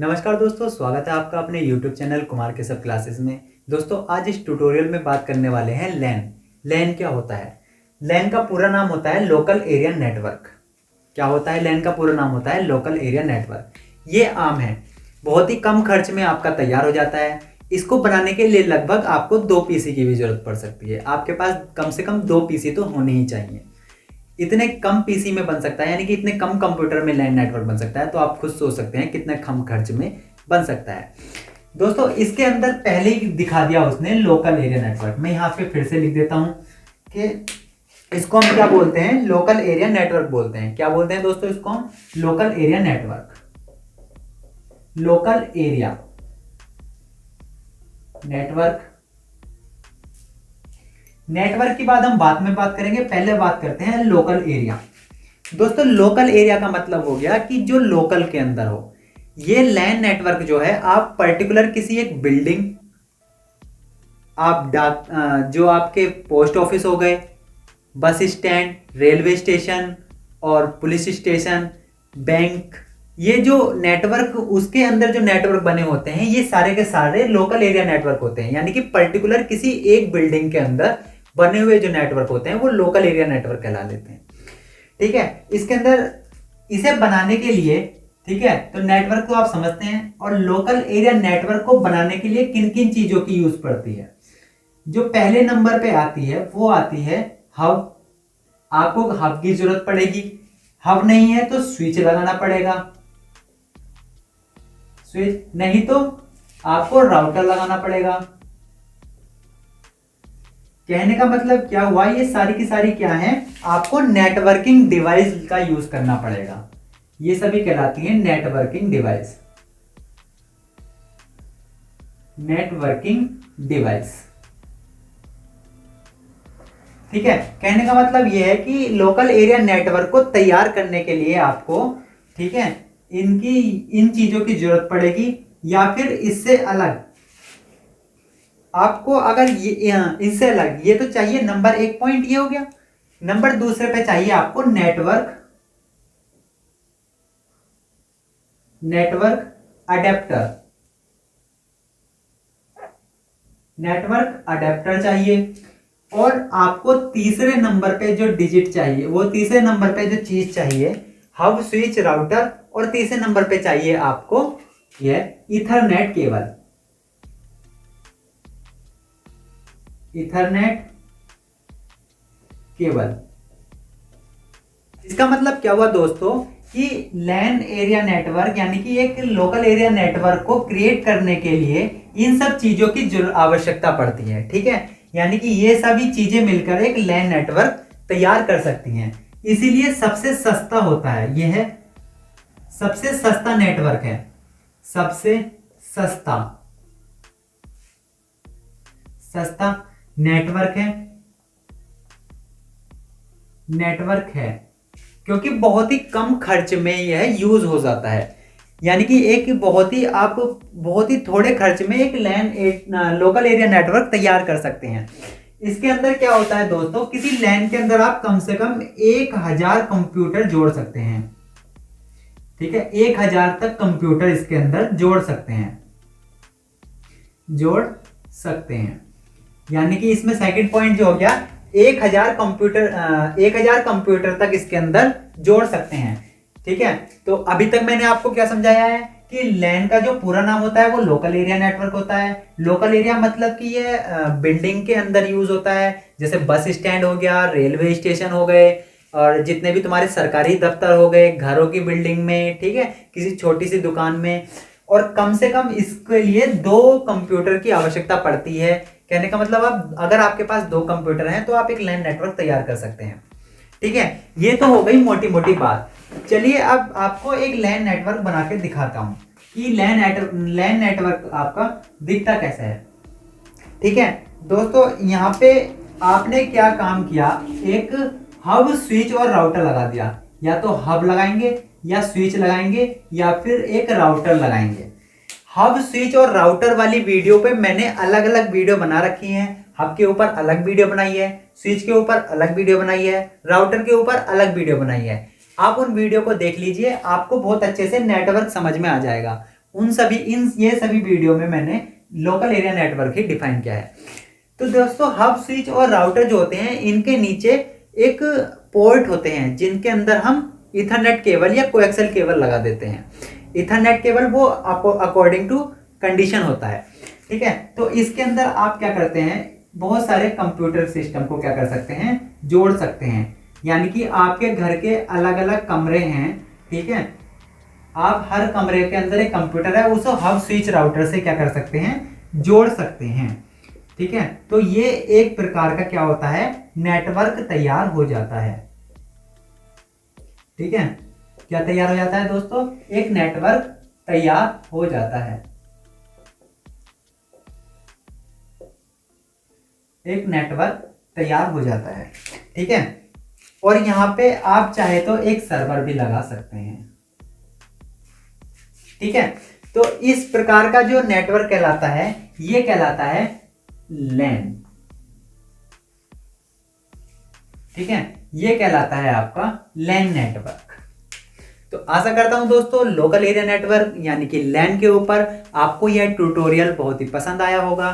नमस्कार दोस्तों, स्वागत है आपका अपने YouTube चैनल कुमार के सब क्लासेस में। दोस्तों आज इस ट्यूटोरियल में बात करने वाले हैं लैन। लैन क्या होता है? लैन का पूरा नाम होता है लोकल एरिया नेटवर्क। क्या होता है? लैन का पूरा नाम होता है लोकल एरिया नेटवर्क। ये आम है, बहुत ही कम खर्च में आपका तैयार हो जाता है। इसको बनाने के लिए लगभग आपको 2 पीसी की भी जरूरत पड़ सकती है। आपके पास कम से कम 2 पीसी तो होने ही चाहिए। इतने कम पीसी में बन सकता है, यानी कि इतने कम कंप्यूटर में लैन नेटवर्क बन सकता है। तो आप खुद सोच सकते हैं कितने कम खर्च में बन सकता है। दोस्तों इसके अंदर पहले ही दिखा दिया उसने लोकल एरिया नेटवर्क। मैं यहाँ पे फिर से लिख देता हूँ कि इसको हम क्या बोलते हैं? लोकल एरिया नेटवर्क बोलते हैं। क्या बोलते हैं दोस्तों? इसको हम local area network. Local area network. Network की बात हम बाद में बात करेंगे, पहले बात करते हैं लोकल एरिया। दोस्तों लोकल एरिया का मतलब हो गया कि जो लोकल के अंदर हो। ये लैन नेटवर्क जो है, आप पर्टिकुलर किसी एक बिल्डिंग, आप डाक जो आपके पोस्ट ऑफिस हो गए, बस स्टैंड, रेलवे स्टेशन और पुलिस स्टेशन, बैंक, ये जो नेटवर्क, उसके अंदर जो नेटवर्क बने होते हैं, ये सारे के सारे लोकल एरिया नेटवर्क होते हैं। यानी कि पर्टिकुलर किसी एक बिल्डिंग के अंदर बने हुए जो नेटवर्क होते हैं वो लोकल एरिया नेटवर्क कहला लेते हैं। ठीक है, इसके अंदर इसे बनाने के लिए, ठीक है, तो नेटवर्क तो आप समझते हैं। और लोकल एरिया नेटवर्क को बनाने के लिए किन किन चीजों की यूज पड़ती है? जो पहले नंबर पे आती है वो आती है हब। आपको हब की जरूरत पड़ेगी। हब नहीं है तो स्विच लगाना पड़ेगा। स्विच नहीं तो आपको राउटर लगाना पड़ेगा। कहने का मतलब क्या हुआ? ये सारी की सारी क्या है? आपको नेटवर्किंग डिवाइस का यूज करना पड़ेगा। ये सभी कहलाती हैं नेटवर्किंग डिवाइस। नेटवर्किंग डिवाइस, ठीक है। कहने का मतलब यह है कि लोकल एरिया नेटवर्क को तैयार करने के लिए आपको, ठीक है, इन चीजों की जरूरत पड़ेगी। या फिर इससे अलग आपको, अगर ये इससे अलग, ये तो चाहिए नंबर 1 पॉइंट, ये हो गया। नंबर दूसरे पे चाहिए आपको नेटवर्क अडेप्टर। नेटवर्क अडेप्टर चाहिए। और आपको तीसरे नंबर पे जो डिजिट चाहिए, वो तीसरे नंबर पे जो चीज चाहिए, हब, स्विच, राउटर। और तीसरे नंबर पे चाहिए आपको यह इथरनेट केबल। Ethernet cable. इसका मतलब क्या हुआ दोस्तों कि लैन एरिया नेटवर्क, यानी कि एक लोकल एरिया नेटवर्क को क्रिएट करने के लिए इन सब चीजों की आवश्यकता पड़ती है। ठीक है, यानी कि ये सभी चीजें मिलकर एक लैन नेटवर्क तैयार कर सकती हैं। इसीलिए सबसे सस्ता होता है, यह है सबसे सस्ता नेटवर्क है। सबसे सस्ता नेटवर्क है क्योंकि बहुत ही कम खर्च में यह यूज हो जाता है। यानी कि आप बहुत ही थोड़े खर्च में एक लोकल एरिया नेटवर्क तैयार कर सकते हैं। इसके अंदर क्या होता है दोस्तों, किसी लैन के अंदर आप कम से कम 1000 कंप्यूटर जोड़ सकते हैं। ठीक है, 1000 तक कंप्यूटर इसके अंदर जोड़ सकते हैं। यानी कि इसमें सेकंड पॉइंट जो हो गया, 1000 कंप्यूटर तक इसके अंदर जोड़ सकते हैं। ठीक है, तो अभी तक मैंने आपको क्या समझाया है कि लैन का जो पूरा नाम होता है वो लोकल एरिया नेटवर्क होता है। लोकल एरिया मतलब कि ये बिल्डिंग के अंदर यूज होता है, जैसे बस स्टैंड हो गया, रेलवे स्टेशन हो गए, और जितने भी तुम्हारे सरकारी दफ्तर हो गए, घरों की बिल्डिंग में, ठीक है, किसी छोटी सी दुकान में। और कम से कम इसके लिए 2 कंप्यूटर की आवश्यकता पड़ती है। कहने का मतलब अगर आपके पास 2 कंप्यूटर हैं तो आप एक लैन नेटवर्क तैयार कर सकते हैं। ठीक है, ये तो हो गई मोटी मोटी बात। चलिए अब आपको एक लैन नेटवर्क बना के दिखाता हूं कि लैन नेटवर्क आपका दिखता कैसा है। ठीक है दोस्तों, यहाँ पे आपने क्या काम किया, एक हब, स्विच और राउटर लगा दिया। या तो हब लगाएंगे या स्विच लगाएंगे या फिर एक राउटर लगाएंगे। हब, स्विच और राउटर वाली वीडियो पे मैंने अलग अलग वीडियो बना रखी हैं। हब के ऊपर अलग वीडियो बनाई है, स्विच के ऊपर अलग वीडियो बनाई है, राउटर के ऊपर अलग वीडियो बनाई है। आप उन वीडियो को देख लीजिए, आपको बहुत अच्छे से नेटवर्क समझ में आ जाएगा। ये सभी वीडियो में मैंने लोकल एरिया नेटवर्क ही डिफाइन किया है। तो दोस्तों हब स्विच और राउटर जो होते हैं इनके नीचे एक पोर्ट होते हैं जिनके अंदर हम इथरनेट केबल या कोएक्सियल केबल लगा देते हैं। इथरनेट केबल वो अकॉर्डिंग टू कंडीशन होता है, ठीक है। तो इसके अंदर आप क्या करते हैं, बहुत सारे कंप्यूटर सिस्टम को क्या कर सकते हैं, जोड़ सकते हैं। यानी कि आपके घर के अलग अलग कमरे हैं, ठीक है, आप हर कमरे के अंदर एक कंप्यूटर है, उसको हब स्विच राउटर से क्या कर सकते हैं, जोड़ सकते हैं, ठीक है। तो ये एक प्रकार का क्या होता है, नेटवर्क तैयार हो जाता है, ठीक है। क्या तैयार हो जाता है दोस्तों, एक नेटवर्क तैयार हो जाता है, एक नेटवर्क तैयार हो जाता है, ठीक है। और यहां पे आप चाहे तो एक सर्वर भी लगा सकते हैं, ठीक है। तो इस प्रकार का जो नेटवर्क कहलाता है ये कहलाता है लैन, ठीक है, ये कहलाता है आपका लैन नेटवर्क। तो आशा करता हूं दोस्तों लोकल एरिया नेटवर्क यानी कि लैन के ऊपर आपको यह ट्यूटोरियल बहुत ही पसंद आया होगा।